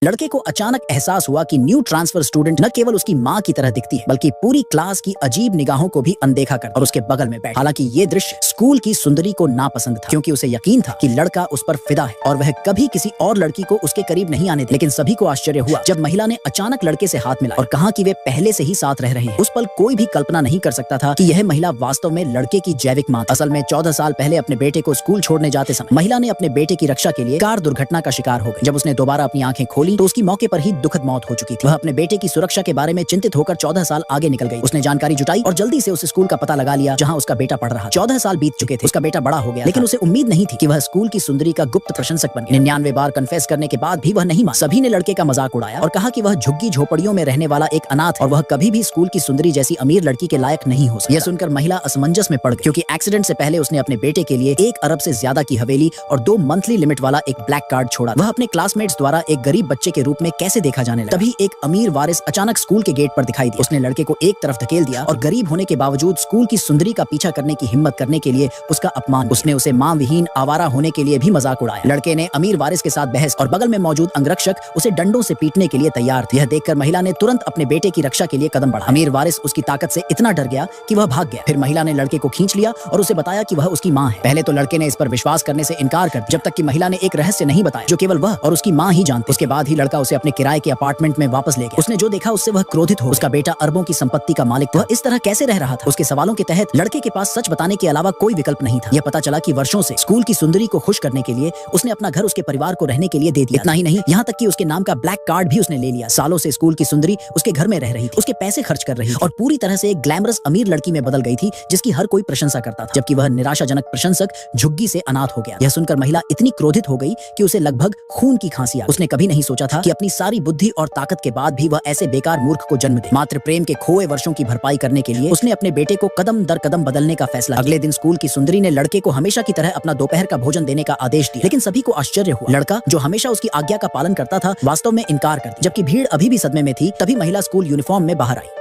लड़के को अचानक एहसास हुआ कि न्यू ट्रांसफर स्टूडेंट न केवल उसकी माँ की तरह दिखती है बल्कि पूरी क्लास की अजीब निगाहों को भी अनदेखा कर और उसके बगल में बैठ। हालांकि ये दृश्य स्कूल की सुंदरी को नापसंद था, क्योंकि उसे यकीन था कि लड़का उस पर फिदा है और वह कभी किसी और लड़की को उसके करीब नहीं आने दे। लेकिन सभी को आश्चर्य हुआ जब महिला ने अचानक लड़के से हाथ मिलाया और कहा कि वे पहले से ही साथ रह रहे हैं। उस पल कोई भी कल्पना नहीं कर सकता था कि यह महिला वास्तव में लड़के की जैविक माँ थी। असल में 14 साल पहले अपने बेटे को स्कूल छोड़ने जाते समय महिला ने अपने बेटे की रक्षा के लिए कार दुर्घटना का शिकार हो गई। जब उसने दोबारा अपनी आंखें खोली तो उसकी मौके पर ही दुखद मौत हो चुकी थी। वह अपने बेटे की सुरक्षा के बारे में चिंतित होकर 14 साल आगे निकल गई। उसने जानकारी जुटाई और जल्दी से उस स्कूल का पता लगा लिया जहां उसका बेटा पढ़ रहा। 14 साल बीत चुके थे, उसका बेटा बड़ा हो गया, लेकिन उसे उम्मीद नहीं थी कि वह स्कूल की सुंदरी का गुप्त प्रशंसक बन गया। 99 बार कन्फेस करने के बाद भी वह नहीं मान। सभी ने लड़के का मजाक उड़ाया और कहा कि वह झुग्गी झोपड़ियों में रहने वाला एक अनाथ है और वह कभी भी स्कूल की सुंदरी जैसी अमीर लड़की के लायक नहीं हो सकता। यह सुनकर महिला असमंजस में पड़ गई, क्योंकि एक्सीडेंट से पहले उसने अपने बेटे के लिए 1 अरब से ज्यादा की हवेली और 2 मंथली लिमिट वाला एक ब्लैक कार्ड छोड़ा। वह अपने क्लासमेट्स द्वारा एक गरीब बच्चे के रूप में कैसे देखा जाने लगा। तभी एक अमीर वारिस अचानक स्कूल के गेट पर दिखाई दिया। उसने लड़के को एक तरफ धकेल दिया और गरीब होने के बावजूद स्कूल की सुंदरी का पीछा करने की हिम्मत करने के लिए उसका अपमान। उसने उसे मां विहीन आवारा होने के लिए भी मजाक उड़ाया। लड़के ने अमीर वारिस के साथ बहस और बगल में मौजूद अंगरक्षक उसे डंडों से पीटने के लिए तैयार थे। यह देखकर महिला ने तुरंत अपने बेटे की रक्षा के लिए कदम बढ़ाया। अमीर वारिस उसकी ताकत से इतना डर गया कि वह भाग गया। फिर महिला ने लड़के को खींच लिया और उसे बताया कि वह उसकी मां है। पहले तो लड़के ने इस पर विश्वास करने से इनकार कर दिया, जब तक कि महिला ने एक रहस्य नहीं बताया जो केवल वह और उसकी मां ही जानते। उसके बाद ही लड़का उसे अपने किराए के अपार्टमेंट में वापस ले गया। उसने जो देखा उससे वह क्रोधित हो। उसका बेटा अरबों की संपत्ति का मालिक, वह इस तरह कैसे रह रहा था। उसके सवालों के तहत लड़के के पास सच बताने के अलावा कोई विकल्प नहीं था। यह पता चला कि वर्षों से स्कूल की सुंदरी को खुश करने के लिए उसने अपना घर उसके परिवार को रहने के लिए दे दिया। इतना ही नहीं, यहाँ तक कि उसके नाम का ब्लैक कार्ड भी उसने ले लिया। सालों से स्कूल की सुंदरी उसके घर में रह रही थी, उसके पैसे खर्च कर रही थी और पूरी तरह से एक ग्लैमरस अमीर लड़की में बदल गई थी जिसकी हर कोई प्रशंसा करता था, जबकि वह निराशाजनक प्रशंसक झुग्गी से अनाथ हो गया। यह सुनकर महिला इतनी क्रोधित हो गई कि उसे लगभग खून की खांसी आ गई। उसने कभी नहीं सोचा था कि अपनी सारी बुद्धि और ताकत के बाद भी वह ऐसे बेकार मूर्ख को जन्म दे। मात्र प्रेम के खोए वर्षों की भरपाई करने के लिए उसने अपने बेटे को कदम दर कदम बदलने का फैसला। अगले दिन स्कूल की सुंदरी ने लड़के को हमेशा की तरह अपना दोपहर का भोजन देने का आदेश दिया, लेकिन सभी को आश्चर्य हुआ। लड़का, जो हमेशा उसकी आज्ञा का पालन करता था, वास्तव में इनकार कर दिया। जबकि भीड़ अभी भी सदमे में थी, तभी महिला स्कूल यूनिफॉर्म में बाहर आई।